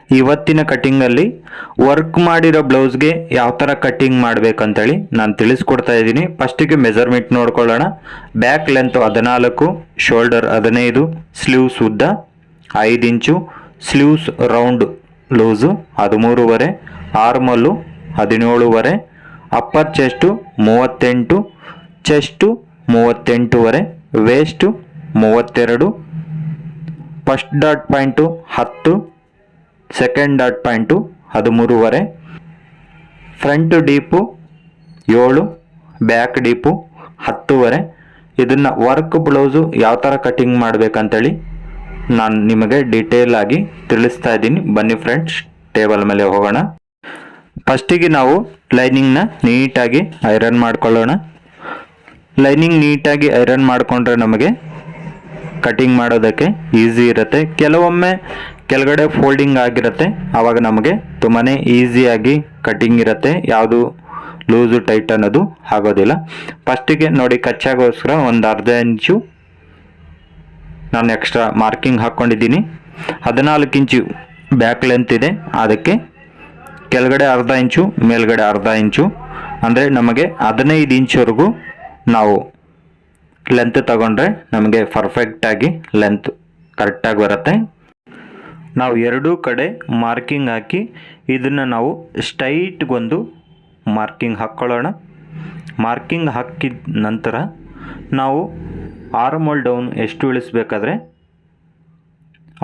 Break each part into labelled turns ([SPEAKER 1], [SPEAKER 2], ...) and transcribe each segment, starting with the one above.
[SPEAKER 1] ಇವತ್ತಿನ ಕಟಿಂಗಲ್ಲಿ ವರ್ಕ್ ಮಾಡಿರೋ ಬ್ಲೌಸ್ಗೆ ಯಾವ ಥರ ಕಟಿಂಗ್ ಮಾಡಬೇಕಂತೇಳಿ ನಾನು ತಿಳಿಸ್ಕೊಡ್ತಾ ಇದ್ದೀನಿ. ಫಸ್ಟಿಗೆ ಮೆಜರ್ಮೆಂಟ್ ನೋಡ್ಕೊಳ್ಳೋಣ. ಬ್ಯಾಕ್ ಲೆಂತ್ 14, ಶೋಲ್ಡರ್ 15, ಸ್ಲೀವ್ಸ್ ಉದ್ದ 5 inch, sleeves round loose 13.5, armhole 17.5, upper chest 38, chest 38.5, waist 32, first dot point 10, second dot point 13.5, front deep 7, back deep 10.5. ಇದನ್ನು ವರ್ಕ್ ಬ್ಲೌಸು ಯಾವ ಥರ ಕಟಿಂಗ್ ಮಾಡಬೇಕಂತೇಳಿ ನಾನು ನಿಮಗೆ ಡೀಟೇಲ್ ಆಗಿ ತಿಳಿಸ್ತಾ ಇದ್ದೀನಿ. ಬನ್ನಿ ಫ್ರೆಂಡ್ಸ್, ಟೇಬಲ್ ಮೇಲೆ ಹೋಗೋಣ. ಫಸ್ಟಿಗೆ ನಾವು ಲೈನಿಂಗ್ನ ನೀಟಾಗಿ ಐರನ್ ಮಾಡ್ಕೊಳ್ಳೋಣ. ಲೈನಿಂಗ್ ನೀಟಾಗಿ ಐರನ್ ಮಾಡಿಕೊಂಡ್ರೆ ನಮಗೆ ಕಟಿಂಗ್ ಮಾಡೋದಕ್ಕೆ ಈಸಿ ಇರುತ್ತೆ. ಕೆಲವೊಮ್ಮೆ ಕೆಳಗಡೆ ಫೋಲ್ಡಿಂಗ್ ಆಗಿರುತ್ತೆ, ಆವಾಗ ನಮಗೆ ತುಂಬಾ ಈಸಿಯಾಗಿ ಕಟಿಂಗ್ ಇರುತ್ತೆ, ಯಾವುದು ಲೂಸು ಟೈಟ್ ಅನ್ನೋದು ಆಗೋದಿಲ್ಲ. ಫಸ್ಟಿಗೆ ನೋಡಿ, ಕಚ್ಚಾಗೋಸ್ಕರ ಒಂದು ಅರ್ಧ ಇಂಚು ನಾನು ಎಕ್ಸ್ಟ್ರಾ ಮಾರ್ಕಿಂಗ್ ಹಾಕ್ಕೊಂಡಿದ್ದೀನಿ. 14 ಇಂಚು ಬ್ಯಾಕ್ ಲೆಂತ್ ಇದೆ, ಅದಕ್ಕೆ ಕೆಳಗಡೆ ಅರ್ಧ ಇಂಚು, ಮೇಲ್ಗಡೆ ಅರ್ಧ ಇಂಚು, ಅಂದರೆ ನಮಗೆ 15 ಇಂಚ್ವರೆಗೂ ನಾವು ಲೆಂತ್ ತಗೊಂಡ್ರೆ ನಮಗೆ ಪರ್ಫೆಕ್ಟಾಗಿ ಲೆಂತ್ ಕರೆಕ್ಟಾಗಿ ಬರುತ್ತೆ. ನಾವು ಎರಡೂ ಕಡೆ ಮಾರ್ಕಿಂಗ್ ಹಾಕಿ ಇದನ್ನು ನಾವು ಸ್ಟ್ರೈಟ್ಗೊಂದು ಮಾರ್ಕಿಂಗ್ ಹಾಕ್ಕೊಳ್ಳೋಣ. ಮಾರ್ಕಿಂಗ್ ಹಾಕಿದ ನಂತರ ನಾವು ಆರ್ಮೋಲ್ ಡೌನ್ ಎಷ್ಟು ಇಳಿಸ್ಬೇಕಾದ್ರೆ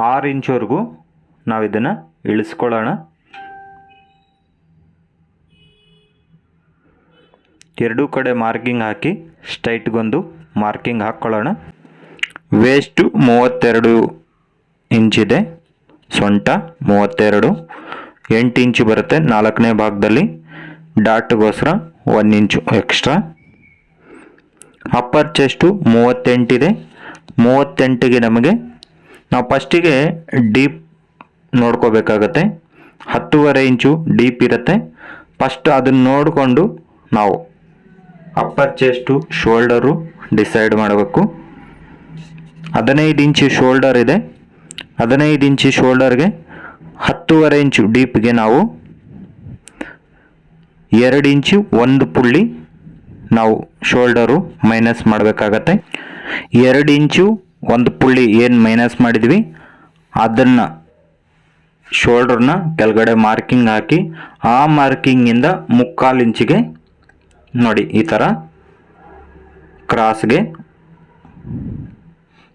[SPEAKER 1] 6 ಇಂಚ್ವರೆಗೂ ನಾವು ಇದನ್ನು ಇಳಿಸ್ಕೊಳ್ಳೋಣ. ಎರಡೂ ಕಡೆ ಮಾರ್ಕಿಂಗ್ ಹಾಕಿ ಸ್ಟ್ರೈಟ್ಗೊಂದು ಮಾರ್ಕಿಂಗ್ ಹಾಕ್ಕೊಳ್ಳೋಣ. ವೇಸ್ಟು 32 ಇಂಚಿದೆ, ಸೊಂಟ 32, 8 ಇಂಚು ಬರುತ್ತೆ 4ನೇ ಭಾಗದಲ್ಲಿ. ಡಾಟ್ಗೋಸ್ಕರ 1 ಇಂಚು ಎಕ್ಸ್ಟ್ರಾ. ಅಪ್ಪರ್ ಚೆಸ್ಟು 38 ಇದೆ. 38ಗೆ ನಮಗೆ ನಾವು ಫಸ್ಟಿಗೆ ಡೀಪ್ ನೋಡ್ಕೋಬೇಕಾಗತ್ತೆ. 10.5 ಇಂಚು ಡೀಪ್ ಇರುತ್ತೆ. ಫಸ್ಟ್ ಅದನ್ನು ನೋಡಿಕೊಂಡು ನಾವು ಅಪ್ಪರ್ ಚೆಸ್ಟು ಶೋಲ್ಡರು ಡಿಸೈಡ್ ಮಾಡಬೇಕು. 15 ಇಂಚು ಶೋಲ್ಡರ್ ಇದೆ. 15 ಇಂಚು ಶೋಲ್ಡರ್ಗೆ 10.5 ಇಂಚು ಡೀಪ್ಗೆ ನಾವು 2 ಇಂಚು 1 ಪುಳ್ಳಿ ನಾವು ಶೋಲ್ಡರು ಮೈನಸ್ ಮಾಡಬೇಕಾಗತ್ತೆ. 2 ಇಂಚು 1 ಪುಳ್ಳಿ ಏನು ಮೈನಸ್ ಮಾಡಿದ್ವಿ ಅದನ್ನು ಶೋಲ್ಡರ್ನ ಕೆಳಗಡೆ ಮಾರ್ಕಿಂಗ್ ಹಾಕಿ ಆ ಮಾರ್ಕಿಂಗಿಂದ 3/4 ಇಂಚಿಗೆ ನೋಡಿ ಈ ಥರ ಕ್ರಾಸ್ಗೆ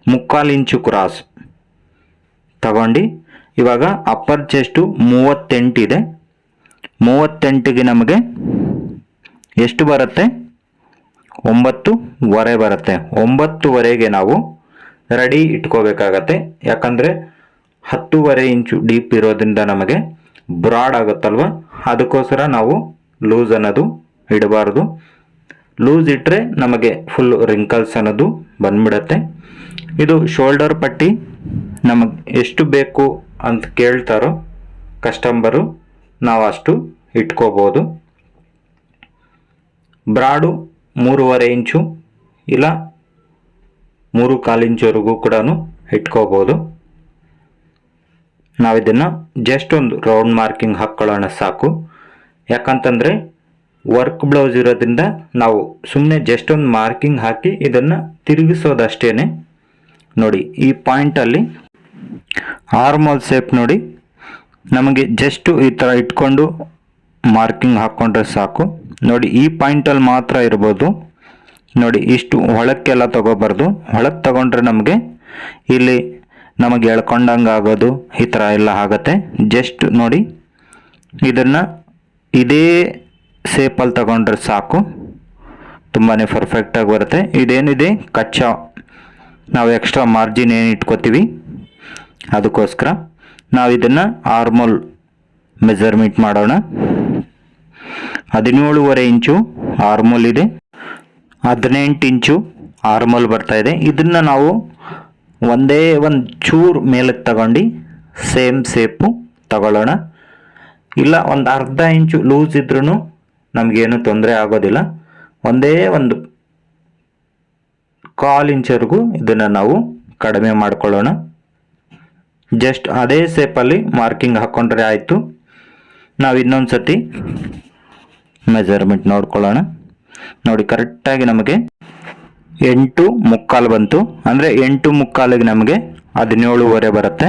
[SPEAKER 1] 3/4 ಇಂಚು ಕ್ರಾಸ್ ತಗೊಂಡು ಇವಾಗ ಅಪ್ಪರ್ ಚೆಸ್ಟು 38 ಇದೆ. 38ಗೆ ನಮಗೆ ಎಷ್ಟು ಬರುತ್ತೆ? 9.5 ಬರುತ್ತೆ. 9.5ಗೆ ನಾವು ರೆಡಿ ಇಟ್ಕೋಬೇಕಾಗತ್ತೆ. ಯಾಕಂದರೆ 10.5 ಇಂಚು ಡೀಪ್ ಇರೋದ್ರಿಂದ ನಮಗೆ ಬ್ರಾಡ್ ಆಗುತ್ತಲ್ವ, ಅದಕ್ಕೋಸ್ಕರ ನಾವು ಲೂಸ್ ಅನ್ನೋದು ಇಡಬಾರ್ದು. ಲೂಸ್ ಇಟ್ಟರೆ ನಮಗೆ ಫುಲ್ ರಿಂಕಲ್ಸ್ ಅನ್ನೋದು ಬಂದ್ಬಿಡತ್ತೆ. ಇದು ಶೋಲ್ಡರ್ ಪಟ್ಟಿ ನಮಗೆ ಎಷ್ಟು ಬೇಕು ಅಂತ ಕೇಳ್ತಾರೋ ಕಸ್ಟಮರು, ನಾವು ಅಷ್ಟು ಇಟ್ಕೋಬೋದು. ಬ್ರಾಡು 3.5 ಇಂಚು ಇಲ್ಲ 3/4 ಇಂಚುವರೆಗೂ ಕೂಡ ಇಟ್ಕೋಬೋದು. ನಾವಿದನ್ನು ಜಸ್ಟ್ ಒಂದು ರೌಂಡ್ ಮಾರ್ಕಿಂಗ್ ಹಾಕ್ಕೊಳ್ಳೋಣ ಸಾಕು. ಯಾಕಂತಂದರೆ ವರ್ಕ್ ಬ್ಲೌಸ್ ಇರೋದ್ರಿಂದ ನಾವು ಸುಮ್ಮನೆ ಜಸ್ಟ್ ಒಂದು ಮಾರ್ಕಿಂಗ್ ಹಾಕಿ ಇದನ್ನು ತಿರುಗಿಸೋದಷ್ಟೇ. ನೋಡಿ ಈ ಪಾಯಿಂಟಲ್ಲಿ ಆರ್ಮೋಲ್ ಶೇಪ್ ನೋಡಿ, ನಮಗೆ ಜಸ್ಟು ಈ ಥರ ಇಟ್ಕೊಂಡು ಮಾರ್ಕಿಂಗ್ ಹಾಕ್ಕೊಂಡ್ರೆ ಸಾಕು. ನೋಡಿ ಈ ಪಾಯಿಂಟಲ್ಲಿ ಮಾತ್ರ ಇರ್ಬೋದು. ನೋಡಿ ಇಷ್ಟು ಒಳಕ್ಕೆಲ್ಲ ತಗೋಬಾರ್ದು. ಒಳಕ್ಕೆ ತಗೊಂಡ್ರೆ ನಮಗೆ ಇಲ್ಲಿ ನಮಗೆ ಎಳ್ಕೊಂಡಂಗೆ ಆಗೋದು ಈ ಥರ ಎಲ್ಲ ಆಗುತ್ತೆ. ಜಸ್ಟ್ ನೋಡಿ ಇದನ್ನು ಇದೇ ಶೇಪಲ್ಲಿ ತಗೊಂಡ್ರೆ ಸಾಕು, ತುಂಬಾ ಪರ್ಫೆಕ್ಟಾಗಿ ಬರುತ್ತೆ. ಇದೇನಿದೆ ಕಚ್ಚಾ ನಾವು ಎಕ್ಸ್ಟ್ರಾ ಮಾರ್ಜಿನ್ ಏನು ಇಟ್ಕೋತೀವಿ ಅದಕ್ಕೋಸ್ಕರ ನಾವು ಇದನ್ನು ಆರ್ಮೋಲ್ ಮೆಜರ್ಮೆಂಟ್ ಮಾಡೋಣ. 17.5 ಇಂಚು ಆರ್ಮೋಲ್ ಇದೆ, 18 ಇಂಚು ಆರ್ಮೋಲ್ ಬರ್ತಾ ಇದೆ. ಇದನ್ನು ನಾವು ಒಂದೇ ಒಂದು ಚೂರು ಮೇಲಕ್ಕೆ ತಗೊಂಡು ಸೇಮ್ ಶೇಪು ತಗೊಳ್ಳೋಣ. ಇಲ್ಲ ಒಂದು ಅರ್ಧ ಇಂಚು ಲೂಸ್ ಇದ್ರೂ ನಮಗೇನು ತೊಂದರೆ ಆಗೋದಿಲ್ಲ. ಒಂದೇ ಒಂದು 1/4 ಇಂಚವರೆಗೂ ಇದನ್ನು ನಾವು ಕಡಿಮೆ ಮಾಡ್ಕೊಳ್ಳೋಣ. ಜಸ್ಟ್ ಅದೇ ಶೇಪಲ್ಲಿ ಮಾರ್ಕಿಂಗ್ ಹಾಕ್ಕೊಂಡ್ರೆ ಆಯಿತು. ನಾವು ಇನ್ನೊಂದು ಸತಿ ಮೆಜರ್ಮೆಂಟ್ ನೋಡ್ಕೊಳ್ಳೋಣ. ನೋಡಿ ಕರೆಕ್ಟಾಗಿ ನಮಗೆ 8:15 ಬಂತು. ಅಂದರೆ 8:15ಗೆ ನಮಗೆ 17:15 ಬರುತ್ತೆ.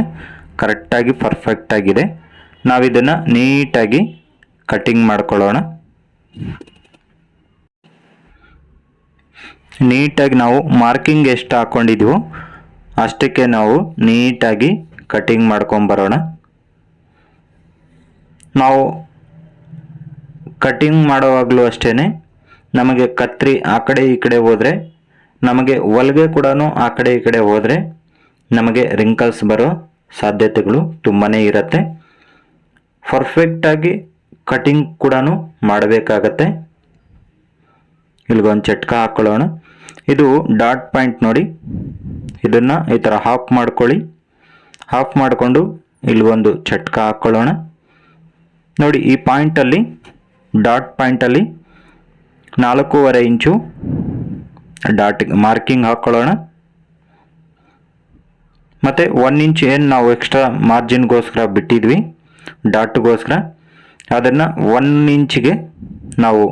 [SPEAKER 1] ಕರೆಕ್ಟಾಗಿ ಪರ್ಫೆಕ್ಟ್ ಆಗಿದೆ. ನಾವಿದನ್ನು ನೀಟಾಗಿ ಕಟ್ಟಿಂಗ್ ಮಾಡ್ಕೊಳ್ಳೋಣ. ನೀಟಾಗಿ ನಾವು ಮಾರ್ಕಿಂಗ್ ಎಷ್ಟು ಹಾಕ್ಕೊಂಡಿದ್ದೀವೋ ಅಷ್ಟಕ್ಕೆ ನಾವು ನೀಟಾಗಿ ಕಟ್ಟಿಂಗ್ ಮಾಡ್ಕೊಂಬರೋಣ. ನಾವು ಕಟ್ಟಿಂಗ್ ಮಾಡುವಾಗಲೂ ಅಷ್ಟೇ ನಮಗೆ ಕತ್ರಿ ಆ ಕಡೆ ಈ ಕಡೆ ಹೋದರೆ, ನಮಗೆ ಹೊಲಿಗೆ ಕೂಡ ಆ ಕಡೆ ಈ ಕಡೆ ಹೋದರೆ ನಮಗೆ ರಿಂಕಲ್ಸ್ ಬರೋ ಸಾಧ್ಯತೆಗಳು ತುಂಬಾ ಇರುತ್ತೆ. ಪರ್ಫೆಕ್ಟಾಗಿ ಕಟಿಂಗ್ ಕೂಡ ಮಾಡಬೇಕಾಗತ್ತೆ. ಇಲ್ಲಿಗೊಂದು ಚಟ್ಕ ಹಾಕ್ಕೊಳ್ಳೋಣ. ಇದು ಡಾಟ್ ಪಾಯಿಂಟ್ ನೋಡಿ, ಇದನ್ನು ಈ ಥರ ಹಾಫ್ ಮಾಡ್ಕೊಳ್ಳಿ. ಹಾಫ್ ಮಾಡಿಕೊಂಡು ಇಲ್ಲಿಗೊಂದು ಚಟ್ಕ ಹಾಕ್ಕೊಳ್ಳೋಣ. ನೋಡಿ ಈ ಪಾಯಿಂಟಲ್ಲಿ, ಡಾಟ್ ಪಾಯಿಂಟಲ್ಲಿ 4.5 ಇಂಚು ಡಾಟ್ ಮಾರ್ಕಿಂಗ್ ಹಾಕ್ಕೊಳ್ಳೋಣ. ಮತ್ತು 1 ಇಂಚ್ ಏನು ನಾವು ಎಕ್ಸ್ಟ್ರಾ ಮಾರ್ಜಿನ್ಗೋಸ್ಕರ ಬಿಟ್ಟಿದ್ವಿ ಡಾಟ್ಗೋಸ್ಕರ, ಅದನ್ನು 1 ಇಂಚಿಗೆ ನಾವು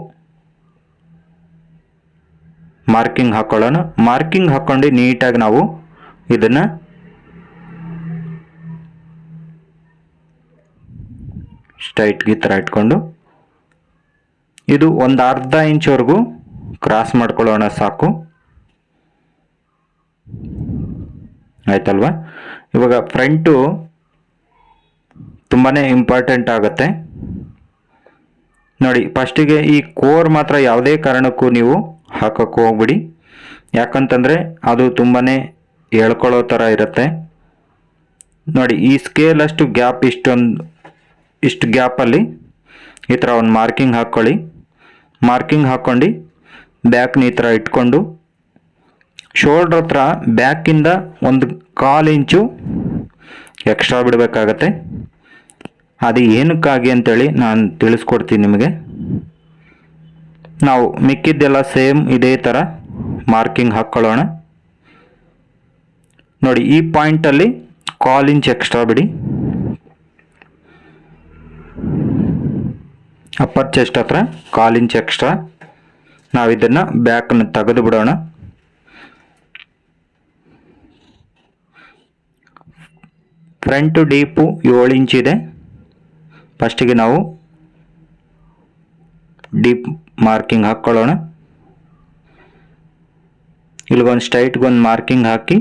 [SPEAKER 1] ಮಾರ್ಕಿಂಗ್ ಹಾಕ್ಕೊಳ್ಳೋಣ. ಮಾರ್ಕಿಂಗ್ ಹಾಕ್ಕೊಂಡು ನೀಟಾಗಿ ನಾವು ಇದನ್ನು ಸ್ಟ್ರೈಟ್ಗೆ ಈ ಥರ ಇಟ್ಕೊಂಡು ಇದು ಒಂದು ಅರ್ಧ ಇಂಚ್ವರೆಗೂ ಕ್ರಾಸ್ ಮಾಡ್ಕೊಳ್ಳೋಣ, ಸಾಕು. ಆಯ್ತಲ್ವಾ? ಇವಾಗ ಫ್ರಂಟು ತುಂಬಾ ಇಂಪಾರ್ಟೆಂಟ್ ಆಗುತ್ತೆ. ನೋಡಿ ಫಸ್ಟಿಗೆ ಈ ಕೋರ್ ಮಾತ್ರ ಯಾವುದೇ ಕಾರಣಕ್ಕೂ ನೀವು ಹಾಕೋಕ್ಕೆ ಹೋಗ್ಬಿಡಿ. ಯಾಕಂತಂದರೆ ಅದು ತುಂಬಾ ಎಳ್ಕೊಳ್ಳೋ ಥರ ಇರುತ್ತೆ. ನೋಡಿ ಈ ಸ್ಕೇಲ್ ಅಷ್ಟು ಗ್ಯಾಪ್, ಇಷ್ಟು ಗ್ಯಾಪಲ್ಲಿ ಈ ಥರ ಒಂದು ಮಾರ್ಕಿಂಗ್ ಹಾಕ್ಕೊಳ್ಳಿ. ಮಾರ್ಕಿಂಗ್ ಹಾಕ್ಕೊಂಡು ಬ್ಯಾಕ್ನ ಈ ಥರ ಇಟ್ಕೊಂಡು ಶೋಲ್ಡ್ರ್ ಹತ್ರ ಬ್ಯಾಕಿಂದ 1/4 ಇಂಚು ಎಕ್ಸ್ಟ್ರಾ ಬಿಡಬೇಕಾಗತ್ತೆ. ಅದು ಏನಕ್ಕಾಗಿ ಅಂತೇಳಿ ನಾನು ತಿಳಿಸ್ಕೊಡ್ತೀನಿ ನಿಮಗೆ. ನಾವು ಮಿಕ್ಕಿದ್ದೆಲ್ಲ ಸೇಮ್ ಇದೇ ಥರ ಮಾರ್ಕಿಂಗ್ ಹಾಕ್ಕೊಳ್ಳೋಣ. ನೋಡಿ ಈ ಪಾಯಿಂಟಲ್ಲಿ 1/4 ಇಂಚ್ ಎಕ್ಸ್ಟ್ರಾ ಬಿಡಿ. ಅಪ್ಪರ್ ಚೆಸ್ಟ್ ಹತ್ರ 1/4 ಇಂಚ್ ಎಕ್ಸ್ಟ್ರಾ. ನಾವು ಇದನ್ನು ಬ್ಯಾಕನ್ನು ತೆಗೆದು ಬಿಡೋಣ. ಫ್ರಂಟು ಡೀಪು 7 ಇಂಚ್ ಇದೆ. ಫಸ್ಟಿಗೆ ನಾವು ಡೀಪ್ ಮಾರ್ಕಿಂಗ್ ಹಾಕ್ಕೊಳ್ಳೋಣ. ಇಲ್ಲಿಗೊಂದು ಸ್ಟ್ರೈಟ್ಗೊಂದು ಮಾರ್ಕಿಂಗ್ ಹಾಕಿ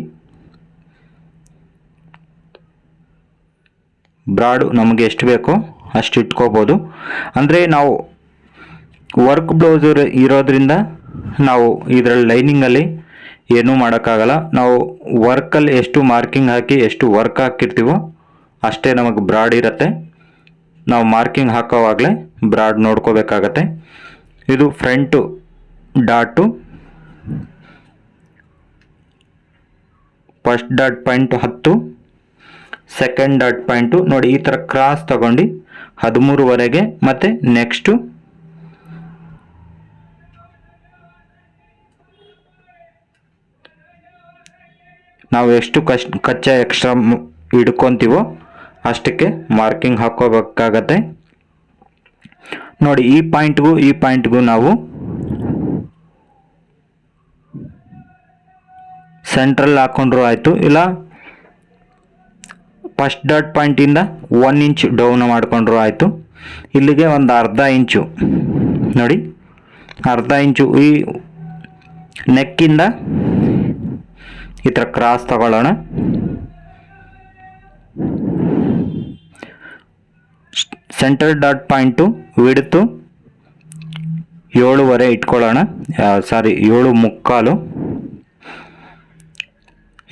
[SPEAKER 1] ಬ್ರಾಡು ನಮಗೆ ಎಷ್ಟು ಬೇಕೋ ಅಷ್ಟು ಇಟ್ಕೋಬೋದು. ಅಂದರೆ ನಾವು ವರ್ಕ್ ಬ್ಲೌಸ್ ಇರೋದ್ರಿಂದ ನಾವು ಇದರಲ್ಲಿ ಲೈನಿಂಗಲ್ಲಿ ಏನೂ ಮಾಡೋಕ್ಕಾಗಲ್ಲ. ನಾವು ವರ್ಕಲ್ಲಿ ಎಷ್ಟು ಮಾರ್ಕಿಂಗ್ ಹಾಕಿ ಎಷ್ಟು ವರ್ಕ್ ಹಾಕಿರ್ತೀವೋ ಅಷ್ಟೇ ನಮಗೆ ಬ್ರಾಡ್ ಇರುತ್ತೆ. ನಾವು ಮಾರ್ಕಿಂಗ್ ಹಾಕೋವಾಗಲೇ ಬ್ರಾಡ್ ನೋಡ್ಕೋಬೇಕಾಗತ್ತೆ. ಇದು front dot, first dot point 10, second dot point ನೋಡಿ ಈ ಥರ ಕ್ರಾಸ್ ತಗೊಂಡು 13ವರೆಗೆ, ಮತ್ತು ನೆಕ್ಸ್ಟು ನಾವು ಎಷ್ಟು ಕಚ್ಚಾ ಎಕ್ಸ್ಟ್ರಾ ಹಿಡ್ಕೊತೀವೋ ಅಷ್ಟಕ್ಕೆ ಮಾರ್ಕಿಂಗ್ ಹಾಕೋಬೇಕಾಗತ್ತೆ. ನೋಡಿ ಈ ಪಾಯಿಂಟ್ಗೂ ನಾವು ಸೆಂಟ್ರಲ್ ಹಾಕ್ಕೊಂಡ್ರು ಆಯಿತು, ಇಲ್ಲ ಫಸ್ಟ್ ಡಾಟ್ ಪಾಯಿಂಟಿಂದ 1 ಇಂಚ್ ಡೌನ್ ಮಾಡಿಕೊಂಡ್ರು ಆಯಿತು. ಇಲ್ಲಿಗೆ ಒಂದು ಅರ್ಧ ಇಂಚು ನೋಡಿ, ಅರ್ಧ ಇಂಚು ಈ ನೆಕ್ಕಿಂದ ಈ ಥರ ಕ್ರಾಸ್ ತಗೊಳ್ಳೋಣ. ಸೆಂಟರ್ ಡಾಟ್ ಪಾಯಿಂಟು ವಿಡ್ತು 7.5 ಇಟ್ಕೊಳ್ಳೋಣ, 7.25.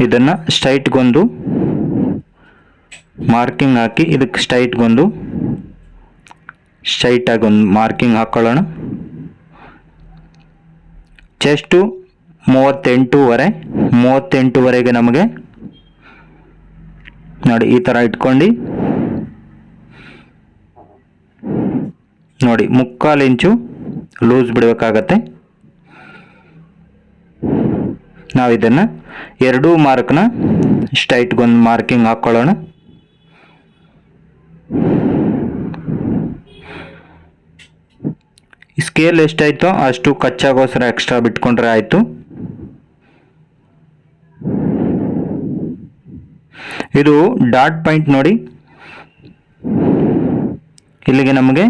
[SPEAKER 1] ಇದನ್ನು ಸ್ಟ್ರೈಟ್ಗೊಂದು ಮಾರ್ಕಿಂಗ್ ಹಾಕಿ ಇದಕ್ಕೆ ಸ್ಟ್ರೈಟಾಗಿ ಒಂದು ಮಾರ್ಕಿಂಗ್ ಹಾಕ್ಕೊಳ್ಳೋಣ. ಚೆಸ್ಟು 38ವರೆಗೆ ನಮಗೆ ನೋಡಿ ಈ ಥರ ಇಟ್ಕೊಂಡು ನೋಡಿ 3/4 ಇಂಚು ಲೂಸ್ ಬಿಡಬೇಕಾಗತ್ತೆ. ನಾವು ಇದನ್ನು ಎರಡೂ ಮಾರ್ಕ್ನ ಸ್ಟ್ರೈಟ್ಗೊಂದು ಮಾರ್ಕಿಂಗ್ ಹಾಕ್ಕೊಳ್ಳೋಣ. ಸ್ಕೇಲ್ ಎಷ್ಟಾಯಿತೋ ಅಷ್ಟು ಕಚ್ಚಾಗೋಸ್ಕರ ಎಕ್ಸ್ಟ್ರಾ ಬಿಟ್ಕೊಂಡ್ರೆ ಆಯಿತು. ಇದು ಡಾಟ್ ಪಾಯಿಂಟ್ ನೋಡಿ, ಇಲ್ಲಿಗೆ ನಮಗೆ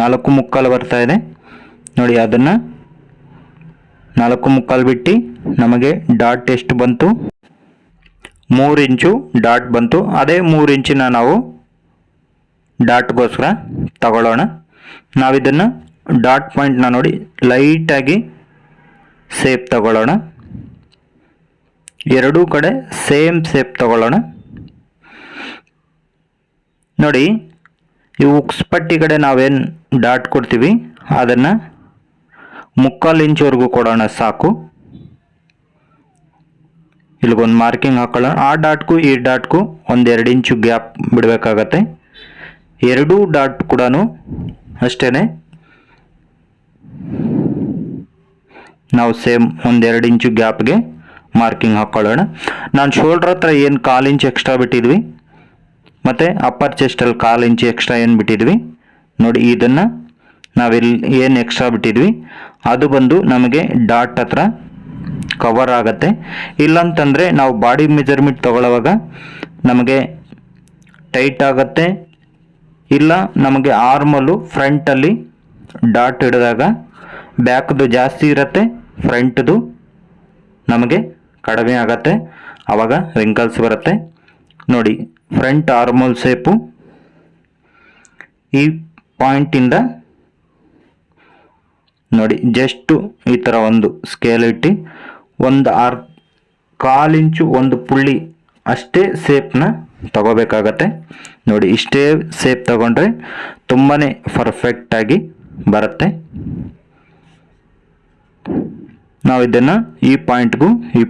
[SPEAKER 1] 4.25 ಬರ್ತಾ ಇದೆ ನೋಡಿ. ಅದನ್ನು 4.25 ಬಿಟ್ಟು ನಮಗೆ ಡಾಟ್ ಎಷ್ಟು ಬಂತು, 3 ಇಂಚು ಡಾಟ್ ಬಂತು. ಅದೇ 3 ಇಂಚಿನ ನಾವು ಡಾಟ್ಗೋಸ್ಕರ ತಗೊಳ್ಳೋಣ. ನಾವಿದನ್ನು ಡಾಟ್ ಪಾಯಿಂಟ್ನ ನೋಡಿ ಲೈಟಾಗಿ ಸೇಪ್ ತಗೊಳ್ಳೋಣ. ಎರಡೂ ಕಡೆ ಸೇಮ್ ಸೇಪ್ ತಗೊಳ್ಳೋಣ. ನೋಡಿ, ಈ ಉಕ್ಸ್ ಪಟ್ಟಿ ಕಡೆ ನಾವೇನು ಡಾಟ್ ಕೊಡ್ತೀವಿ ಅದನ್ನು 3/4 ಇಂಚ್ವರೆಗೂ ಕೊಡೋಣ ಸಾಕು. ಇಲ್ಲಿಗೊಂದು ಮಾರ್ಕಿಂಗ್ ಹಾಕೊಳ್ಳೋಣ. ಆ ಡಾಟ್ಗೂ ಈ ಡಾಟ್ಗೂ 1-2 ಇಂಚು ಗ್ಯಾಪ್ ಬಿಡಬೇಕಾಗತ್ತೆ. ಎರಡೂ ಡಾಟ್ ಕೂಡ ಅಷ್ಟೇ ನಾವು ಸೇಮ್ 1-2 ಇಂಚು ಗ್ಯಾಪ್ಗೆ ಮಾರ್ಕಿಂಗ್ ಹಾಕ್ಕೊಳ್ಳೋಣ. ನಾನು ಶೋಲ್ಡ್ರ್ ಹತ್ರ ಏನು 1/4 ಇಂಚ್ ಎಕ್ಸ್ಟ್ರಾ ಬಿಟ್ಟಿದ್ವಿ ಮತ್ತು ಅಪ್ಪರ್ ಚೆಸ್ಟಲ್ಲಿ 1/4 ಇಂಚ್ ಎಕ್ಸ್ಟ್ರಾ ಏನು ಬಿಟ್ಟಿದ್ವಿ ನೋಡಿ. ಇದನ್ನು ನಾವಿಲ್ಲಿ ಏನು ಎಕ್ಸ್ಟ್ರಾ ಬಿಟ್ಟಿದ್ವಿ ಅದು ಬಂದು ನಮಗೆ ಡಾಟ್ ಹತ್ರ ಕವರ್ ಆಗುತ್ತೆ. ಇಲ್ಲಂತಂದರೆ ನಾವು ಬಾಡಿ ಮೆಜರ್ಮೆಂಟ್ ತಗೊಳ್ಳುವಾಗ ನಮಗೆ ಟೈಟ್ ಆಗುತ್ತೆ, ಇಲ್ಲ ನಮಗೆ ಆರ್ಮಲ್ಲು ಫ್ರಂಟಲ್ಲಿ ಡಾಟ್ ಹಿಡಿದಾಗ ಬ್ಯಾಕ್ದು ಜಾಸ್ತಿ ಇರುತ್ತೆ, ಫ್ರಂಟ್ದು ನಮಗೆ ಕಡಿಮೆ ಆಗುತ್ತೆ, ಆವಾಗ ರಿಂಕಲ್ಸ್ ಬರುತ್ತೆ ನೋಡಿ. ಫ್ರಂಟ್ ಆರ್ಮೋಲ್ ಸೇಪು ಈ ಪಾಯಿಂಟಿಂದ ನೋಡಿ ಜಸ್ಟು ಈ ಥರ ಒಂದು ಸ್ಕೇಲ್ ಇಟ್ಟು 1/4 ಇಂಚು ಒಂದು ಪುಳ್ಳಿ ಅಷ್ಟೇ ಸೇಪ್ನ ತಗೋಬೇಕಾಗತ್ತೆ ನೋಡಿ. ಇಷ್ಟೇ ಸೇಪ್ ತಗೊಂಡ್ರೆ ತುಂಬಾ ಪರ್ಫೆಕ್ಟಾಗಿ ಬರುತ್ತೆ. ನಾವು ಇದನ್ನು ಈ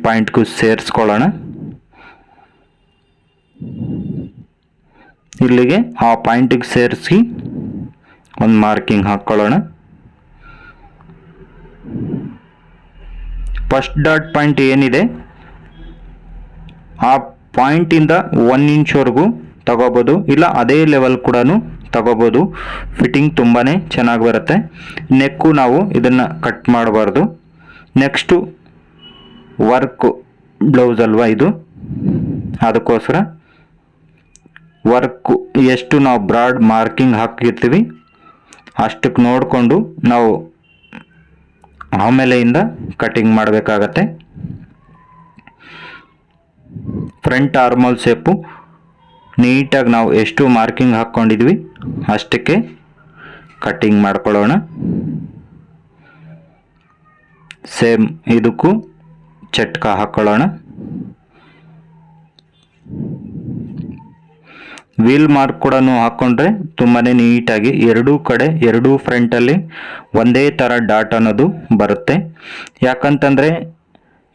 [SPEAKER 1] ಪಾಯಿಂಟ್ಗೂ ಸೇರಿಸ್ಕೊಳ್ಳೋಣ. ಇಲ್ಲಿಗೆ ಆ ಪಾಯಿಂಟಿಗೆ ಸೇರಿಸಿ ಒಂದು ಮಾರ್ಕಿಂಗ್ ಹಾಕ್ಕೊಳ್ಳೋಣ. ಫಸ್ಟ್ ಡಾಟ್ ಪಾಯಿಂಟ್ ಏನಿದೆ ಆ ಪಾಯಿಂಟಿಂದ 1 ಇಂಚ್ವರೆಗೂ ತಗೋಬೋದು, ಇಲ್ಲ ಅದೇ ಲೆವೆಲ್ ಕೂಡ ತಗೋಬೋದು. ಫಿಟ್ಟಿಂಗ್ ತುಂಬಾ ಚೆನ್ನಾಗಿ ಬರುತ್ತೆ. ನೆಕ್ಕು ನಾವು ಇದನ್ನು ಕಟ್ ಮಾಡಬಾರ್ದು. ನೆಕ್ಸ್ಟು ವರ್ಕು ಬ್ಲೌಸ್ ಅಲ್ವಾ ಇದು, ಅದಕ್ಕೋಸ್ಕರ ವರ್ಕು ಎಷ್ಟು ನಾವು ಬ್ರಾಡ್ ಮಾರ್ಕಿಂಗ್ ಹಾಕಿರ್ತೀವಿ ಅಷ್ಟಕ್ಕೆ ನೋಡಿಕೊಂಡು ನಾವು ಆಮೇಲೆಯಿಂದ ಕಟಿಂಗ್ ಮಾಡಬೇಕಾಗತ್ತೆ. ಫ್ರಂಟ್ ಆರ್ಮೋಲ್ ಶೇಪು ನೀಟಾಗಿ ನಾವು ಎಷ್ಟು ಮಾರ್ಕಿಂಗ್ ಹಾಕ್ಕೊಂಡಿದ್ವಿ ಅಷ್ಟಕ್ಕೆ ಕಟಿಂಗ್ ಮಾಡ್ಕೊಳ್ಳೋಣ. ಸೇಮ್ ಇದಕ್ಕೂ ಚಟ್ಕ ಹಾಕ್ಕೊಳ್ಳೋಣ. ವೀಲ್ ಮಾರ್ಕ್ ಕೂಡ ಹಾಕ್ಕೊಂಡ್ರೆ ತುಂಬಾ ನೀಟಾಗಿ ಎರಡೂ ಕಡೆ ಎರಡೂ ಫ್ರಂಟಲ್ಲಿ ಒಂದೇ ಥರ ಡಾಟ್ ಅನ್ನೋದು ಬರುತ್ತೆ. ಯಾಕಂತಂದರೆ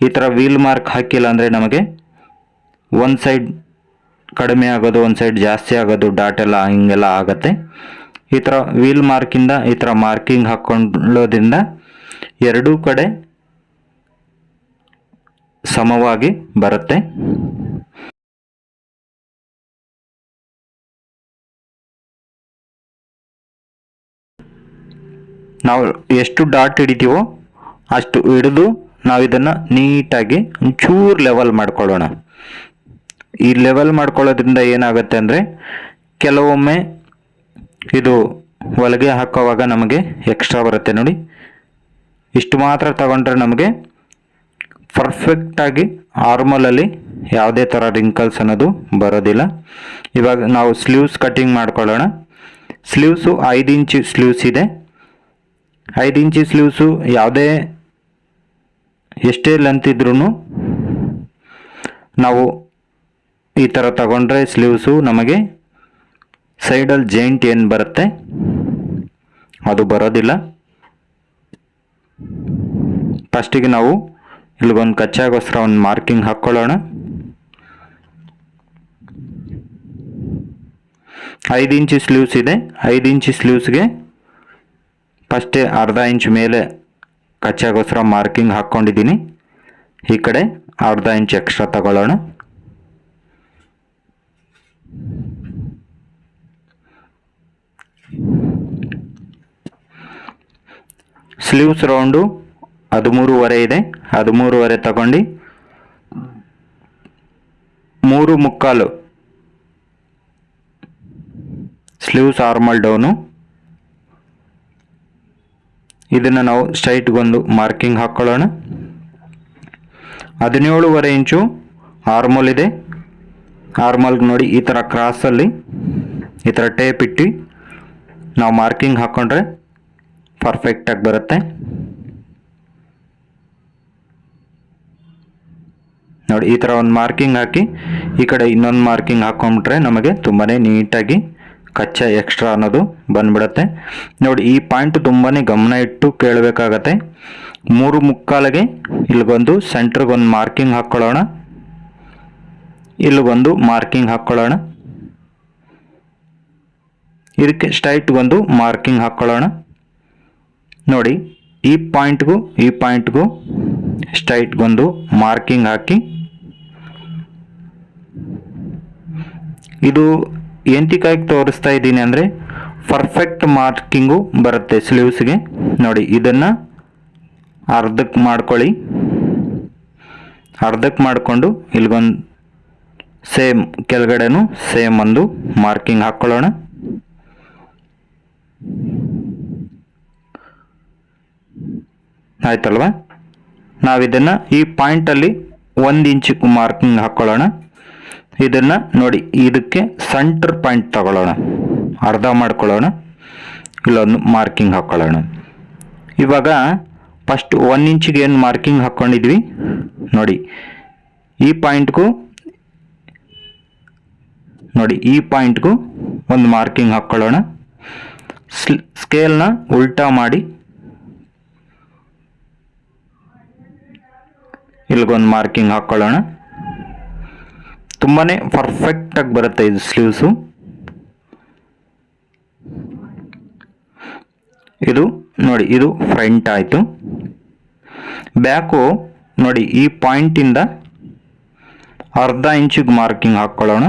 [SPEAKER 1] ಈ ಥರ ವೀಲ್ ಮಾರ್ಕ್ ಹಾಕಿಲ್ಲ ಅಂದರೆ ನಮಗೆ ಒಂದು ಸೈಡ್ ಕಡಿಮೆ ಆಗೋದು, ಒಂದು ಸೈಡ್ ಜಾಸ್ತಿ ಆಗೋದು, ಡಾಟ್ ಎಲ್ಲ ಹಿಂಗೆಲ್ಲ ಆಗುತ್ತೆ. ಈ ಥರ ವೀಲ್ ಮಾರ್ಕಿಂದ ಈ ಥರ ಮಾರ್ಕಿಂಗ್ ಹಾಕ್ಕೊಳ್ಳೋದ್ರಿಂದ ಎರಡೂ ಕಡೆ ಸಮವಾಗಿ ಬರುತ್ತೆ. ನಾವು ಎಷ್ಟು ಡಾಟ್ ಹಿಡಿತೀವೋ ಅಷ್ಟು ಹಿಡಿದು ನಾವು ಇದನ್ನು ನೀಟಾಗಿ ಒಂಚೂರು ಲೆವೆಲ್ ಮಾಡ್ಕೊಳ್ಳೋಣ. ಈ ಲೆವೆಲ್ ಮಾಡ್ಕೊಳ್ಳೋದ್ರಿಂದ ಏನಾಗುತ್ತೆ ಅಂದರೆ ಕೆಲವೊಮ್ಮೆ ಇದು ಹೊಲಿಗೆ ಹಾಕೋವಾಗ ನಮಗೆ ಎಕ್ಸ್ಟ್ರಾ ಬರುತ್ತೆ ನೋಡಿ. ಇಷ್ಟು ಮಾತ್ರ ತಗೊಂಡ್ರೆ ನಮಗೆ ಪರ್ಫೆಕ್ಟಾಗಿ ಆರ್ಮಲಲ್ಲಿ ಯಾವುದೇ ಥರ ರಿಂಕಲ್ಸ್ ಅನ್ನೋದು ಬರೋದಿಲ್ಲ. ಇವಾಗ ನಾವು ಸ್ಲೀವ್ಸ್ ಕಟಿಂಗ್ ಮಾಡ್ಕೊಳ್ಳೋಣ. ಸ್ಲೀವ್ಸು 5 ಇಂಚು ಸ್ಲೀವ್ಸ್ ಇದೆ. 5 ಇಂಚು ಸ್ಲೀವ್ಸು ಯಾವುದೇ ಎಷ್ಟೇ ಲೆಂತ್ ಇದ್ರೂ ನಾವು ಈ ಥರ ತಗೊಂಡ್ರೆ ಸ್ಲೀವ್ಸು ನಮಗೆ ಸೈಡಲ್ಲಿ ಜಾಯಿಂಟ್ ಏನು ಬರುತ್ತೆ ಅದು ಬರೋದಿಲ್ಲ. ಫಸ್ಟಿಗೆ ನಾವು ಇಲ್ಲಿಗೊಂದು ಕಚ್ಚಾಗೋಸ್ಕರ ಒಂದು ಮಾರ್ಕಿಂಗ್ ಹಾಕ್ಕೊಳ್ಳೋಣ. 5 ಇಂಚು ಸ್ಲೀವ್ಸ್ ಇದೆ. 5 ಇಂಚು ಸ್ಲೀವ್ಸ್ಗೆ ಫಸ್ಟೇ ಅರ್ಧ ಇಂಚ್ ಮೇಲೆ ಕಚ್ಚಾಗೋಸ್ಕರ ಮಾರ್ಕಿಂಗ್ ಹಾಕ್ಕೊಂಡಿದ್ದೀನಿ. ಈ ಕಡೆ ಅರ್ಧ ಇಂಚ್ ಎಕ್ಸ್ಟ್ರಾ ತಗೊಳ್ಳೋಣ. ಸ್ಲೀವ್ಸ್ ರೌಂಡು 13.5 ಇದೆ, 13.5 ತಗೊಂಡು 3/4 ಸ್ಲೀವ್ಸ್ ಆರ್ಮಲ್ ಡೌನು. ಇದನ್ನು ನಾವು ಸ್ಟ್ರೈಟ್ಗೊಂದು ಮಾರ್ಕಿಂಗ್ ಹಾಕ್ಕೊಳ್ಳೋಣ. 17.5 ಇಂಚು ಆರ್ಮೋಲ್ ಇದೆ. ಆರ್ಮಲ್ಗೆ ನೋಡಿ ಈ ಥರ ಕ್ರಾಸಲ್ಲಿ ಈ ಥರ ಟೇಪ್ ಇಟ್ಟು ನಾವು ಮಾರ್ಕಿಂಗ್ ಹಾಕ್ಕೊಂಡ್ರೆ ಪರ್ಫೆಕ್ಟಾಗಿ ಬರುತ್ತೆ. ನೋಡಿ ಈ ಥರ ಒಂದು ಮಾರ್ಕಿಂಗ್ ಹಾಕಿ ಈ ಕಡೆ ಇನ್ನೊಂದು ಮಾರ್ಕಿಂಗ್ ಹಾಕ್ಕೊಂಡ್ಬಿಟ್ರೆ ನಮಗೆ ತುಂಬಾ ನೀಟಾಗಿ ಕಚ್ಚಾ ಎಕ್ಸ್ಟ್ರಾ ಅನ್ನೋದು ಬಂದ್ಬಿಡುತ್ತೆ. ನೋಡಿ ಈ ಪಾಯಿಂಟ್ ತುಂಬಾ ಗಮನ ಇಟ್ಟು ಕೇಳಬೇಕಾಗತ್ತೆ. 3/4ಗೆ ಇಲ್ಲಿಗೊಂದು ಸೆಂಟ್ರಿಗೊಂದು ಮಾರ್ಕಿಂಗ್ ಹಾಕ್ಕೊಳ್ಳೋಣ, ಇಲ್ಲಿಗೊಂದು ಮಾರ್ಕಿಂಗ್ ಹಾಕ್ಕೊಳ್ಳೋಣ, ಇದಕ್ಕೆ ಸ್ಟ್ರೈಟ್ಗೊಂದು ಮಾರ್ಕಿಂಗ್ ಹಾಕ್ಕೊಳ್ಳೋಣ. ನೋಡಿ ಈ ಪಾಯಿಂಟ್ಗೂ ಸ್ಟ್ರೈಟ್ಗೊಂದು ಮಾರ್ಕಿಂಗ್ ಹಾಕಿ, ಇದು ಎಂತಿಕಾಗಿ ತೋರಿಸ್ತಾ ಇದ್ದೀನಿ ಅಂದರೆ ಪರ್ಫೆಕ್ಟ್ ಮಾರ್ಕಿಂಗು ಬರುತ್ತೆ ಸ್ಲೀವ್ಸ್ಗೆ. ನೋಡಿ ಇದನ್ನು ಅರ್ಧಕ್ಕೆ ಮಾಡ್ಕೊಳ್ಳಿ. ಅರ್ಧಕ್ಕೆ ಮಾಡಿಕೊಂಡು ಇಲ್ಲಿಗೊಂದು ಸೇಮ್ ಕೆಳಗಡೆನೂ ಸೇಮ್ ಒಂದು ಮಾರ್ಕಿಂಗ್ ಹಾಕ್ಕೊಳ್ಳೋಣ. ಆಯ್ತಲ್ವ? ನಾವಿದನ್ನು ಈ ಪಾಯಿಂಟಲ್ಲಿ 1 ಇಂಚ್ ಮಾರ್ಕಿಂಗ್ ಹಾಕ್ಕೊಳ್ಳೋಣ. ಇದನ್ನು ನೋಡಿ ಇದಕ್ಕೆ ಸೆಂಟರ್ ಪಾಯಿಂಟ್ ತಗೊಳ್ಳೋಣ, ಅರ್ಧ ಮಾಡ್ಕೊಳ್ಳೋಣ, ಇಲ್ಲೊಂದು ಮಾರ್ಕಿಂಗ್ ಹಾಕ್ಕೊಳ್ಳೋಣ. ಇವಾಗ ಫಸ್ಟ್ 1 ಇಂಚಿಗೆ ಏನು ಮಾರ್ಕಿಂಗ್ ಹಾಕ್ಕೊಂಡಿದ್ವಿ ನೋಡಿ ಈ ಪಾಯಿಂಟ್ಗೂ ಒಂದು ಮಾರ್ಕಿಂಗ್ ಹಾಕ್ಕೊಳ್ಳೋಣ. ಸ್ಕೇಲ್ನ ಉಲ್ಟಾ ಮಾಡಿ ಇಲ್ಲಿಗೊಂದು ಮಾರ್ಕಿಂಗ್ ಹಾಕ್ಕೊಳ್ಳೋಣ. ತುಂಬಾ ಪರ್ಫೆಕ್ಟಾಗಿ ಬರುತ್ತೆ ಇದು ಸ್ಲೀವ್ಸು. ಇದು ನೋಡಿ ಇದು ಫ್ರಂಟ್ ಆಯಿತು. ಬ್ಯಾಕು ನೋಡಿ ಈ ಪಾಯಿಂಟಿಂದ ಅರ್ಧ ಇಂಚಿಗೆ ಮಾರ್ಕಿಂಗ್ ಹಾಕ್ಕೊಳ್ಳೋಣ.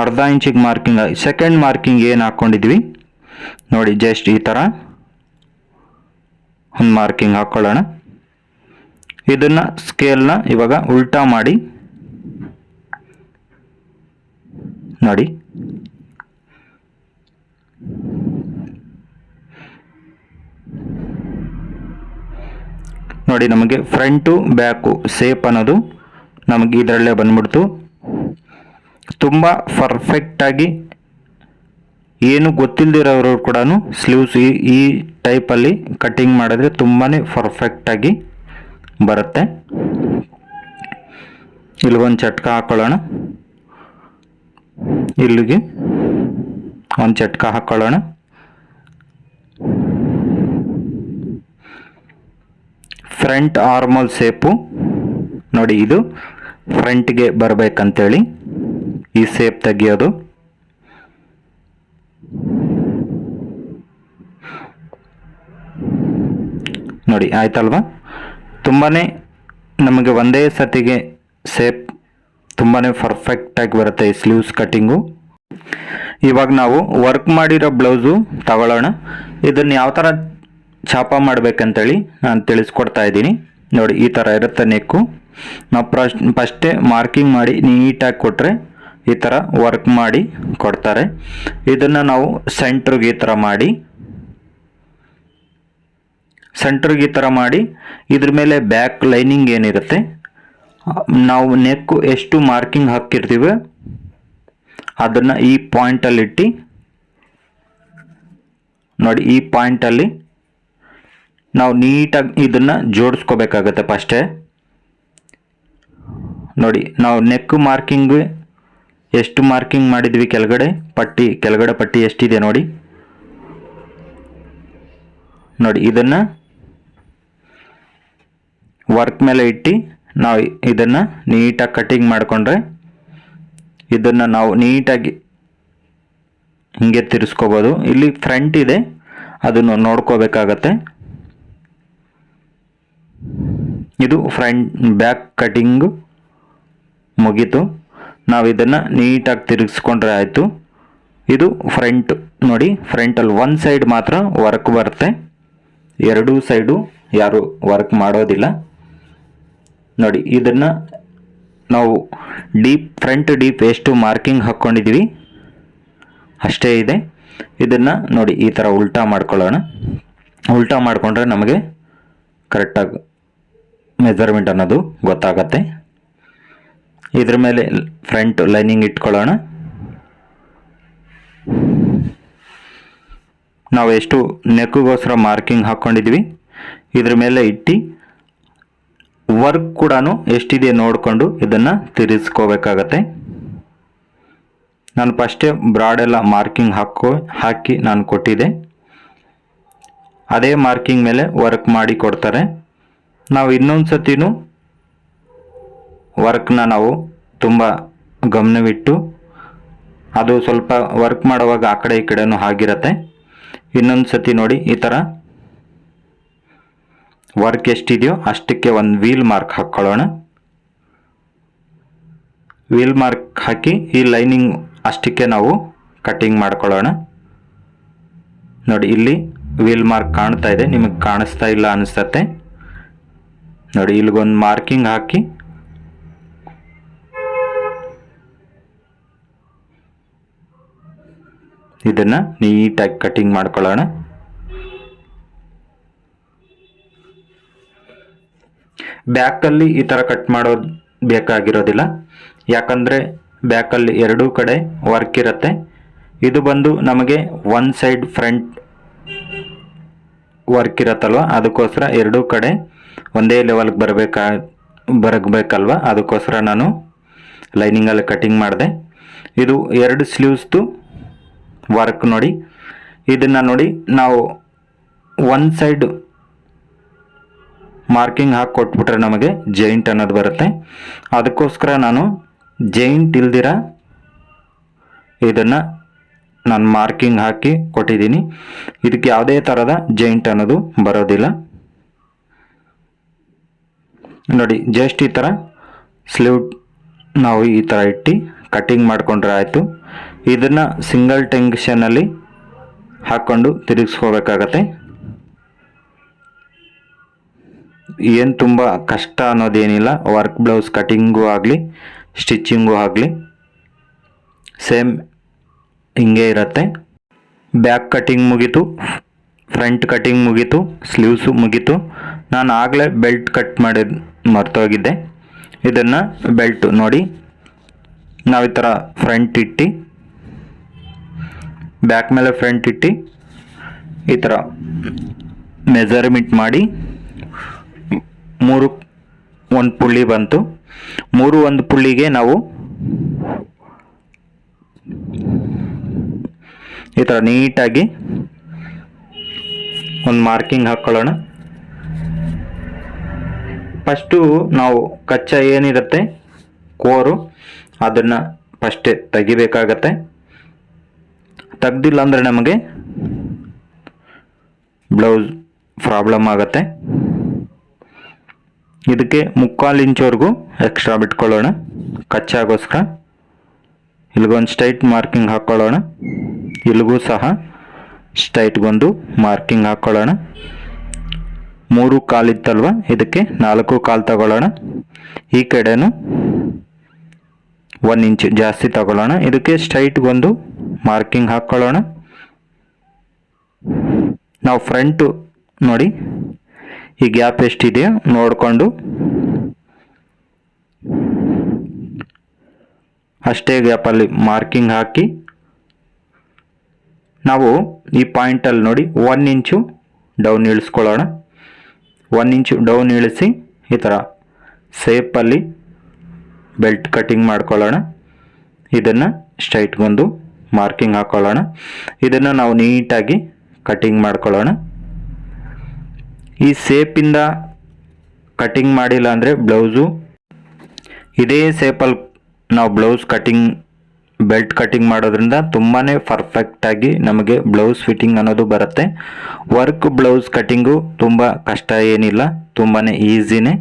[SPEAKER 1] ಅರ್ಧ ಇಂಚಿಗೆ ಮಾರ್ಕಿಂಗ್, ಸೆಕೆಂಡ್ ಮಾರ್ಕಿಂಗ್ ಏನು ಹಾಕ್ಕೊಂಡಿದ್ವಿ ನೋಡಿ ಜಸ್ಟ್ ಈ ಥರ ಒಂದು ಮಾರ್ಕಿಂಗ್ ಹಾಕ್ಕೊಳ್ಳೋಣ. ಇದನ್ನು ಸ್ಕೇಲ್ನ ಇವಾಗ ಉಲ್ಟಾ ಮಾಡಿ ನೋಡಿ ನೋಡಿ ನಮಗೆ ಫ್ರಂಟು ಬ್ಯಾಕು ಸೇಪ್ ಅನ್ನೋದು ನಮಗೆ ಇದರಲ್ಲೇ ಬಂದ್ಬಿಡ್ತು. ತುಂಬ ಪರ್ಫೆಕ್ಟಾಗಿ ಏನು ಗೊತ್ತಿಲ್ಲದಿರೋರು ಕೂಡ ಸ್ಲೀವ್ಸ್ ಈ ಟೈಪಲ್ಲಿ ಕಟ್ಟಿಂಗ್ ಮಾಡಿದ್ರೆ ತುಂಬಾ ಪರ್ಫೆಕ್ಟಾಗಿ ಬರುತ್ತೆ. ಇಲ್ಲಿಗೊಂದು ಚಟ್ಕ ಹಾಕ್ಕೊಳ್ಳೋಣ, ಇಲ್ಲಿಗೆ ಒಂದು ಚಟ್ಕ ಹಾಕ್ಕೊಳ್ಳೋಣ. ಫ್ರಂಟ್ ಆರ್ಮಲ್ ಸೇಪು ನೋಡಿ ಇದು ಫ್ರಂಟ್ಗೆ ಬರಬೇಕಂತೇಳಿ ಈ ಸೇಪ್ ತೆಗಿಯೋದು. ನೋಡಿ ಆಯ್ತಲ್ವಾ? ತುಂಬಾ ನಮಗೆ ಒಂದೇ ಸತಿಗೆ ಸೇಪ್ ತುಂಬಾ ಪರ್ಫೆಕ್ಟಾಗಿ ಬರುತ್ತೆ ಈ ಸ್ಲೀವ್ಸ್ ಕಟ್ಟಿಂಗು. ಇವಾಗ ನಾವು ವರ್ಕ್ ಮಾಡಿರೋ ಬ್ಲೌಸು ತಗೊಳ್ಳೋಣ. ಇದನ್ನು ಯಾವ ಥರ ಚಾಪ ಮಾಡಬೇಕಂತೇಳಿ ನಾನು ತಿಳಿಸ್ಕೊಡ್ತಾ ಇದ್ದೀನಿ. ನೋಡಿ ಈ ಥರ ಇರುತ್ತೆ ನೆಕ್ಕು. ನಾವು ಫಸ್ಟೇ ಮಾರ್ಕಿಂಗ್ ಮಾಡಿ ನೀಟಾಗಿ ಕೊಟ್ಟರೆ ಈ ಥರ ವರ್ಕ್ ಮಾಡಿ ಕೊಡ್ತಾರೆ. ಇದನ್ನು ನಾವು ಸೆಂಟ್ರಿಗೆ ಈ ಥರ ಮಾಡಿ ಇದ್ರ ಮೇಲೆ ಬ್ಯಾಕ್ ಲೈನಿಂಗ್ ಏನಿರುತ್ತೆ ನಾವು ನೆಕ್ಕು ಎಷ್ಟು ಮಾರ್ಕಿಂಗ್ ಹಾಕಿರ್ತೀವಿ ಅದನ್ನು ಈ ಪಾಯಿಂಟಲ್ಲಿಟ್ಟು ನೋಡಿ ಈ ಪಾಯಿಂಟಲ್ಲಿ ನಾವು ನೀಟಾಗಿ ಇದನ್ನು ಜೋಡಿಸ್ಕೋಬೇಕಾಗತ್ತೆ ಫಸ್ಟೇ. ನೋಡಿ ನಾವು ನೆಕ್ ಮಾರ್ಕಿಂಗ್ ಎಷ್ಟು ಮಾರ್ಕಿಂಗ್ ಮಾಡಿದ್ವಿ ಕೆಳಗಡೆ ಪಟ್ಟಿ ಎಷ್ಟಿದೆ ನೋಡಿ ಇದನ್ನು ವರ್ಕ್ ಮೇಲೆ ಇಟ್ಟು ನಾವು ಇದನ್ನು ನೀಟಾಗಿ ಕಟ್ಟಿಂಗ್ ಮಾಡಿಕೊಂಡ್ರೆ ಇದನ್ನು ನಾವು ನೀಟಾಗಿ ಹಿಂಗೆ ತಿರ್ಸ್ಕೋಬೋದು. ಇಲ್ಲಿ ಫ್ರಂಟ್ ಇದೆ ಅದನ್ನು ನೋಡ್ಕೋಬೇಕಾಗತ್ತೆ. ಇದು ಬ್ಯಾಕ್ ಕಟಿಂಗು ಮುಗೀತು. ನಾವು ಇದನ್ನು ನೀಟಾಗಿ ತಿರುಗಿಸ್ಕೊಂಡ್ರೆ ಆಯಿತು. ಇದು ಫ್ರಂಟ್ ನೋಡಿ, ಫ್ರಂಟಲ್ಲಿ ಒಂದು ಸೈಡ್ ಮಾತ್ರ ವರ್ಕ್ ಬರುತ್ತೆ, ಎರಡೂ ಸೈಡು ಯಾರು ವರ್ಕ್ ಮಾಡೋದಿಲ್ಲ ನೋಡಿ. ಇದನ್ನು ನಾವು ಫ್ರಂಟ್ ಡೀಪ್ ಎಷ್ಟು ಮಾರ್ಕಿಂಗ್ ಹಾಕ್ಕೊಂಡಿದ್ದೀವಿ ಅಷ್ಟೇ ಇದೆ. ಇದನ್ನು ನೋಡಿ ಈ ಥರ ಉಲ್ಟಾ ಮಾಡ್ಕೊಳ್ಳೋಣ. ಉಲ್ಟಾ ಮಾಡಿಕೊಂಡ್ರೆ ನಮಗೆ ಕರೆಕ್ಟಾಗಿ ಮೆಜರ್ಮೆಂಟ್ ಅನ್ನೋದು ಗೊತ್ತಾಗತ್ತೆ. ಇದ್ರ ಮೇಲೆ ಫ್ರಂಟ್ ಲೈನಿಂಗ್ ಇಟ್ಕೊಳ್ಳೋಣ. ನಾವು ಎಷ್ಟು ನೆಕ್ಗೋಸ್ಕರ ಮಾರ್ಕಿಂಗ್ ಹಾಕ್ಕೊಂಡಿದ್ವಿ ಇದ್ರ ಮೇಲೆ ಇಟ್ಟು ವರ್ಕ್ ಕೂಡ ಎಷ್ಟಿದೆ ನೋಡಿಕೊಂಡು ಇದನ್ನು ತಿರುಗಿಸ್ಕೋಬೇಕಾಗತ್ತೆ. ನಾನು ಫಸ್ಟೇ ಬ್ರಾಡೆಲ್ಲ ಮಾರ್ಕಿಂಗ್ ಹಾಕಿ ನಾನು ಕೊಟ್ಟಿದ್ದೆ. ಅದೇ ಮಾರ್ಕಿಂಗ್ ಮೇಲೆ ವರ್ಕ್ ಮಾಡಿ ಕೊಡ್ತಾರೆ. ನಾವು ಇನ್ನೊಂದು ಸತಿನೂ ವರ್ಕ್ನ ನಾವು ತುಂಬ ಗಮನವಿಟ್ಟು, ಅದು ಸ್ವಲ್ಪ ವರ್ಕ್ ಮಾಡುವಾಗ ಆ ಕಡೆ ಈ ಕಡೆನೂ ಆಗಿರುತ್ತೆ. ಇನ್ನೊಂದು ಸತಿ ನೋಡಿ ಈ ಥರ ವರ್ಕ್ ಎಷ್ಟಿದೆಯೋ ಅಷ್ಟಕ್ಕೆ ಒಂದು ವೀಲ್ ಮಾರ್ಕ್ ಹಾಕ್ಕೊಳ್ಳೋಣ. ವೀಲ್ ಮಾರ್ಕ್ ಹಾಕಿ ಈ ಲೈನಿಂಗ್ ಅಷ್ಟಕ್ಕೆ ನಾವು ಕಟ್ಟಿಂಗ್ ಮಾಡ್ಕೊಳ್ಳೋಣ. ನೋಡಿ ಇಲ್ಲಿ ವೀಲ್ ಮಾರ್ಕ್ ಕಾಣ್ತಾ ಇದೆ, ನಿಮಗೆ ಕಾಣಿಸ್ತಾ ಇಲ್ಲ ಅನಿಸ್ತತೆ ನೋಡಿ. ಇಲ್ಲಿಗೊಂದು ಮಾರ್ಕಿಂಗ್ ಹಾಕಿ ಇದನ್ನು ನೀಟಾಗಿ ಕಟ್ಟಿಂಗ್ ಮಾಡ್ಕೊಳ್ಳೋಣ. ಬ್ಯಾಕಲ್ಲಿ ಈ ಥರ ಕಟ್ ಮಾಡೋದು ಬೇಕಾಗಿರೋದಿಲ್ಲ, ಯಾಕಂದರೆ ಬ್ಯಾಕಲ್ಲಿ ಎರಡೂ ಕಡೆ ವರ್ಕ್ ಇರುತ್ತೆ. ಇದು ಬಂದು ನಮಗೆ ಒನ್ ಸೈಡ್ ಫ್ರಂಟ್ ವರ್ಕ್ ಇರುತ್ತಲ್ವ, ಅದಕ್ಕೋಸ್ಕರ ಎರಡೂ ಕಡೆ ಒಂದೇ ಲೆವೆಲ್ಗೆ ಬರಬೇಕಲ್ವ, ಅದಕ್ಕೋಸ್ಕರ ನಾನು ಲೈನಿಂಗಲ್ಲಿ ಕಟ್ಟಿಂಗ್ ಮಾಡಿದೆ. ಇದು ಎರಡು ಸ್ಲೀವ್ಸ್ದು ವರ್ಕ್ ನೋಡಿ. ಇದನ್ನು ನೋಡಿ ನಾವು ಒನ್ ಸೈಡ್ ಮಾರ್ಕಿಂಗ್ ಹಾಕಿ ಕೊಟ್ಬಿಟ್ರೆ ನಮಗೆ ಜೈಂಟ್ ಅನ್ನೋದು ಬರುತ್ತೆ. ಅದಕ್ಕೋಸ್ಕರ ನಾನು ಜೈಂಟ್ ಇಲ್ದಿರ ಇದನ್ನು ನಾನು ಮಾರ್ಕಿಂಗ್ ಹಾಕಿ ಕೊಟ್ಟಿದ್ದೀನಿ. ಇದಕ್ಕೆ ಯಾವುದೇ ಥರದ ಜೈಂಟ್ ಅನ್ನೋದು ಬರೋದಿಲ್ಲ ನೋಡಿ. ಜಸ್ಟ್ ಈ ಥರ ಸ್ಲೀವ್ ನಾವು ಈ ಥರ ಇಟ್ಟು ಕಟ್ಟಿಂಗ್ ಮಾಡಿಕೊಂಡ್ರೆ ಆಯಿತು. ಇದನ್ನು ಸಿಂಗಲ್ ಟೆನ್ಷನಲ್ಲಿ ಹಾಕ್ಕೊಂಡು ತಿರುಗಿಸ್ಕೋಬೇಕಾಗತ್ತೆ. ಏನು ತುಂಬ ಕಷ್ಟ ಅನ್ನೋದೇನಿಲ್ಲ. ವರ್ಕ್ ಬ್ಲೌಸ್ ಕಟ್ಟಿಂಗು ಆಗಲಿ ಸ್ಟಿಚ್ಚಿಂಗು ಆಗಲಿ ಸೇಮ್ ಹಿಂಗೆ ಇರುತ್ತೆ. ಬ್ಯಾಕ್ ಕಟ್ಟಿಂಗ್ ಮುಗೀತು, ಫ್ರಂಟ್ ಕಟ್ಟಿಂಗ್ ಮುಗೀತು, ಸ್ಲೀವ್ಸು ಮುಗೀತು. ನಾನು ಆಗಲೇ ಬೆಲ್ಟ್ ಕಟ್ ಮಾಡಿ ಮರ್ತೋಗಿದ್ದೆ. ಇದನ್ನು ಬೆಲ್ಟ್ ನೋಡಿ ನಾವು ಈ ಥರ ಫ್ರಂಟ್ ಇಟ್ಟು ಬ್ಯಾಕ್ ಮೇಲೆ ಫ್ರಂಟ್ ಇಟ್ಟು ಈ ಥರ ಮೆಜರ್ಮೆಂಟ್ ಮಾಡಿ ಒಂದು ಪುಳ್ಳಿ ಬಂತು. ಒಂದು ಪುಳ್ಳಿಗೆ ನಾವು ಈ ಥರ ನೀಟಾಗಿ ಒಂದು ಮಾರ್ಕಿಂಗ್ ಹಾಕ್ಕೊಳ್ಳೋಣ. ಫಸ್ಟು ನಾವು ಕಚ್ಚಾ ಏನಿರುತ್ತೆ ಕೋರು ಅದನ್ನು ಫಸ್ಟೇ ತೆಗಿಬೇಕಾಗತ್ತೆ. ತೆಗ್ದಿಲ್ಲ ಅಂದರೆ ನಮಗೆ ಬ್ಲೌಸ್ ಪ್ರಾಬ್ಲಮ್ ಆಗುತ್ತೆ. ಇದಕ್ಕೆ 3/4 ಇಂಚ್ವರೆಗೂ ಎಕ್ಸ್ಟ್ರಾ ಬಿಟ್ಕೊಳ್ಳೋಣ ಕಚ್ಚಾಗೋಸ್ಕರ. ಇಲ್ಲಿಗೊಂದು ಸ್ಟ್ರೈಟ್ ಮಾರ್ಕಿಂಗ್ ಹಾಕ್ಕೊಳ್ಳೋಣ. ಇಲ್ಲಿಗೂ ಸಹ ಸ್ಟ್ರೈಟ್ಗೊಂದು ಮಾರ್ಕಿಂಗ್ ಹಾಕ್ಕೊಳ್ಳೋಣ. 3/4 ಇತ್ತಲ್ವ, ಇದಕ್ಕೆ 4/4 ತಗೊಳ್ಳೋಣ. ಈ ಕಡೆನೂ 1 ಇಂಚ್ ಜಾಸ್ತಿ ತಗೊಳ್ಳೋಣ. ಇದಕ್ಕೆ ಸ್ಟ್ರೈಟ್ಗೊಂದು ಮಾರ್ಕಿಂಗ್ ಹಾಕ್ಕೊಳ್ಳೋಣ. ನಾವು ಫ್ರಂಟು ನೋಡಿ ಈ ಗ್ಯಾಪ್ ಎಷ್ಟಿದೆಯೋ ನೋಡಿಕೊಂಡು ಅಷ್ಟೇ ಗ್ಯಾಪಲ್ಲಿ ಮಾರ್ಕಿಂಗ್ ಹಾಕಿ ನಾವು ಈ ಪಾಯಿಂಟಲ್ಲಿ ನೋಡಿ 1 ಇಂಚು ಡೌನ್ ಇಳಿಸ್ಕೊಳ್ಳೋಣ. 1 ಇಂಚು ಡೌನ್ ಇಳಿಸಿ ಈ ಥರ ಸೇಪಲ್ಲಿ ಬೆಲ್ಟ್ ಕಟ್ಟಿಂಗ್ ಮಾಡ್ಕೊಳ್ಳೋಣ. ಇದನ್ನು ಸ್ಟ್ರೈಟ್ಗೊಂದು ಮಾರ್ಕಿಂಗ್ ಹಾಕ್ಕೊಳ್ಳೋಣ. ಇದನ್ನು ನಾವು ನೀಟಾಗಿ ಕಟ್ಟಿಂಗ್ ಮಾಡ್ಕೊಳ್ಳೋಣ. ಈ ಸೇಪಿಂದ ಕಟ್ಟಿಂಗ್ ಮಾಡಿಲ್ಲ ಅಂದರೆ ಬ್ಲೌಸು ಇದೇ ಸೇಪಲ್ಲಿ ನಾವು ಬ್ಲೌಸ್ ಕಟ್ಟಿಂಗ್ ಬೆಲ್ಟ್ ಕಟ್ಟಿಂಗ್ ಮಾಡೋದ್ರಿಂದ ತುಂಬಾ ಪರ್ಫೆಕ್ಟಾಗಿ ನಮಗೆ ಬ್ಲೌಸ್ ಫಿಟ್ಟಿಂಗ್ ಅನ್ನೋದು ಬರುತ್ತೆ. ವರ್ಕ್ ಬ್ಲೌಸ್ ಕಟ್ಟಿಂಗು ತುಂಬ ಕಷ್ಟ ಏನಿಲ್ಲ, ತುಂಬಾ ಈಸಿನೇ.